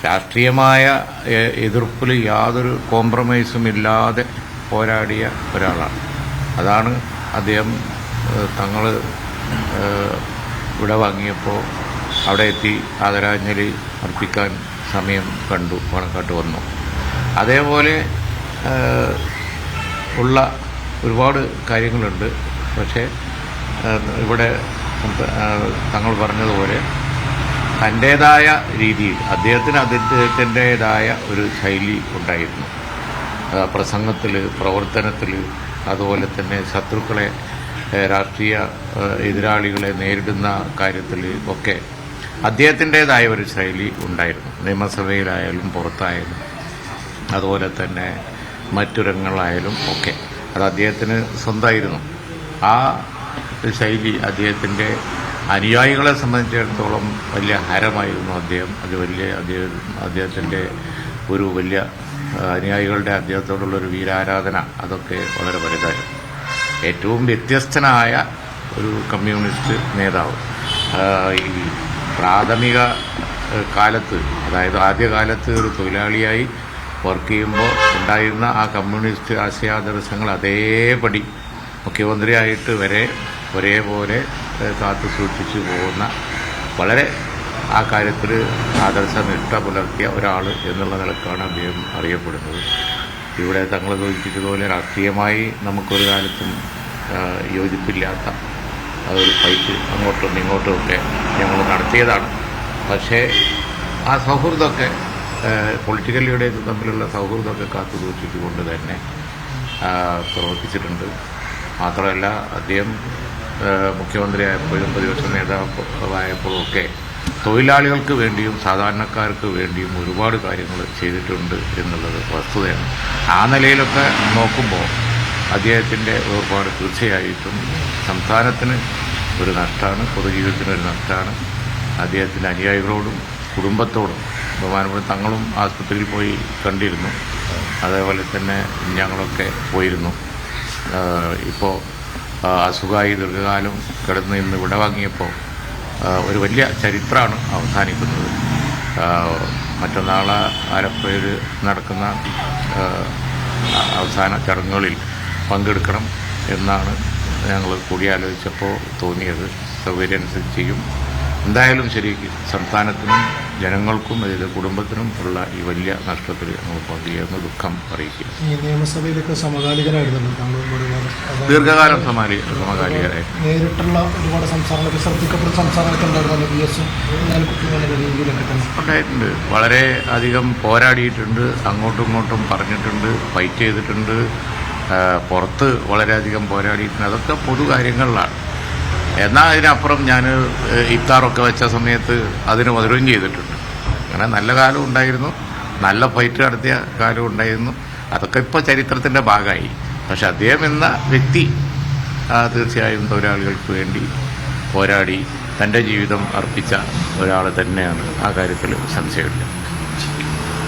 രാഷ്ട്രീയമായ എതിർപ്പിൽ യാതൊരു കോംപ്രമൈസും ഇല്ലാതെ പോരാടിയ ഒരാളാണ്. അതാണ് അദ്ദേഹം തങ്ങൾ ഇവിടെ വാങ്ങിയപ്പോൾ അവിടെ എത്തി ആദരാഞ്ജലി അർപ്പിക്കാൻ സമയം കണക്കാട്ട് വന്നു. അതേപോലെ ഉള്ള ഒരുപാട് കാര്യങ്ങളുണ്ട്. പക്ഷേ ഇവിടെ തങ്ങൾ പറഞ്ഞതുപോലെ തൻ്റേതായ രീതിയിൽ അദ്ദേഹത്തിൻ്റേതായ ഒരു ശൈലി ഉണ്ടായിരുന്നു. പ്രസംഗത്തിൽ, പ്രവർത്തനത്തിൽ, അതുപോലെ തന്നെ ശത്രുക്കളെ, രാഷ്ട്രീയ എതിരാളികളെ നേരിടുന്ന കാര്യത്തിൽ ഒക്കെ അദ്ദേഹത്തിൻ്റേതായ ഒരു ശൈലി ഉണ്ടായിരുന്നു. നിയമസഭയിലായാലും പുറത്തായാലും അതുപോലെ തന്നെ മറ്റു രംഗങ്ങളായാലും ഒക്കെ അത് അദ്ദേഹത്തിന് സ്വന്തമായിരുന്നു. ആ ശൈലി അദ്ദേഹത്തിൻ്റെ അനുയായികളെ സംബന്ധിച്ചിടത്തോളം വലിയ ഹരമായിരുന്നു. അദ്ദേഹത്തിൻ്റെ ഒരു വലിയ അനുയായികളുടെ അദ്ദേഹത്തോടുള്ളൊരു വീരാരാധന അതൊക്കെ വളരെ വലുതായിരുന്നു. ഏറ്റവും വ്യത്യസ്തനായ ഒരു കമ്മ്യൂണിസ്റ്റ് നേതാവ്. ഈ പ്രാഥമിക കാലത്ത്, അതായത് ആദ്യകാലത്ത് ഒരു തൊഴിലാളിയായി വർക്ക് ചെയ്യുമ്പോൾ ഉണ്ടായിരുന്ന ആ കമ്മ്യൂണിസ്റ്റ് ആശയാദർശങ്ങൾ അതേപടി മുഖ്യമന്ത്രിയായിട്ട് വരെ ഒരേപോലെ കാത്തു സൂക്ഷിച്ചു പോകുന്ന, വളരെ ആ കാര്യത്തിൽ ആദർശനിഷ്ഠ പുലർത്തിയ ഒരാൾ എന്നുള്ള നിലക്കാണ് അദ്ദേഹം അറിയപ്പെടുന്നത്. ഇവിടെ തങ്ങൾ സൂചിപ്പിച്ചതുപോലെ രാഷ്ട്രീയമായി നമുക്കൊരു കാലത്തും യോജിപ്പില്ലാത്ത ഒരു ഫൈറ്റ് അങ്ങോട്ടും ഇങ്ങോട്ടും ഒക്കെ ഞങ്ങൾ നടത്തിയതാണ്. പക്ഷേ ആ സൗഹൃദമൊക്കെ പൊളിറ്റിക്കൽ ലീഡേഴ്സ് തമ്മിലുള്ള സൗഹൃദമൊക്കെ കാത്തു സൂക്ഷിച്ചുകൊണ്ട് തന്നെ പ്രവർത്തിച്ചിട്ടുണ്ട്. മാത്രമല്ല അദ്ദേഹം മുഖ്യമന്ത്രിയായപ്പോഴും പ്രതിപക്ഷ നേതാവായപ്പോഴും ഒക്കെ തൊഴിലാളികൾക്ക് വേണ്ടിയും സാധാരണക്കാർക്ക് വേണ്ടിയും ഒരുപാട് കാര്യങ്ങൾ ചെയ്തിട്ടുണ്ട് എന്നുള്ളത് വസ്തുതയാണ്. ആ നിലയിലൊക്കെ നോക്കുമ്പോൾ അദ്ദേഹത്തിൻ്റെ ഒരുപാട് തീർച്ചയായിട്ടും സംസ്ഥാനത്തിന് ഒരു നഷ്ടമാണ്, പൊതുജീവിതത്തിനൊരു നഷ്ടമാണ്. അദ്ദേഹത്തിൻ്റെ അനുയായികളോടും കുടുംബത്തോടും ബഹുമാനപ്പെട്ട തങ്ങളും ആസ്പത്രിയിൽ പോയി കണ്ടിരുന്നു. അതേപോലെ തന്നെ ഞങ്ങളൊക്കെ പോയിരുന്നു. ഇപ്പോൾ അസുഖമായി ദീർഘകാലം കിടന്ന് ഇന്ന് വിട വാങ്ങിയപ്പോൾ ഒരു വലിയ ചരിത്രമാണ് അവസാനിക്കുന്നത്. മറ്റന്നാൾ ആലപ്പുഴയിൽ നടക്കുന്ന അവസാന ചടങ്ങുകളിൽ പങ്കെടുക്കണം എന്നാണ് ഞങ്ങൾ കൂടിയാലോചിച്ചപ്പോൾ തോന്നിയത്. സൗകര്യം അനുസരിച്ച് ചെയ്യും. എന്തായാലും ശരി, സംസ്ഥാനത്തിനും ജനങ്ങൾക്കും അതിൻ്റെ കുടുംബത്തിനും ഉള്ള ഈ വലിയ നഷ്ടത്തിൽ നമ്മൾ പങ്കുചേർന്ന് ദുഃഖം അറിയിക്കുക. ഈ നിയമസഭയിലൊക്കെ സമകാലികനായിരുന്നു, ദീർഘകാലം സമകാലികരായി നേരിട്ടുള്ള ഒരുപാട് സംസ്ഥാനങ്ങളൊക്കെ ശ്രദ്ധിക്കപ്പെട്ട സംസ്ഥാനങ്ങളൊക്കെ ഉണ്ടായിരുന്നു. ഉണ്ടായിട്ടുണ്ട്. വളരെ അധികം പോരാടിയിട്ടുണ്ട്, അങ്ങോട്ടും ഇങ്ങോട്ടും പറഞ്ഞിട്ടുണ്ട്, ഫൈറ്റ് ചെയ്തിട്ടുണ്ട്, പുറത്ത് വളരെയധികം പോരാടിയിട്ടുണ്ട്. അതൊക്കെ പൊതു കാര്യങ്ങളിലാണ്. എന്നാൽ അതിനപ്പുറം ഞാൻ ഇഫ്താറൊക്കെ വെച്ച സമയത്ത് അതിന് മധുരം ചെയ്തിട്ടുണ്ട്. അങ്ങനെ നല്ല കാലം ഉണ്ടായിരുന്നു, നല്ല ഫൈറ്റ് നടത്തിയ കാലം ഉണ്ടായിരുന്നു. അതൊക്കെ ഇപ്പോൾ ചരിത്രത്തിൻ്റെ ഭാഗമായി. പക്ഷെ അദ്ദേഹം എന്ന വ്യക്തി തീർച്ചയായും തൊഴിലാളികൾക്ക് വേണ്ടി പോരാടി തൻ്റെ ജീവിതം അർപ്പിച്ച ഒരാൾ തന്നെയാണ്. ആ കാര്യത്തിൽ സംശയമില്ല.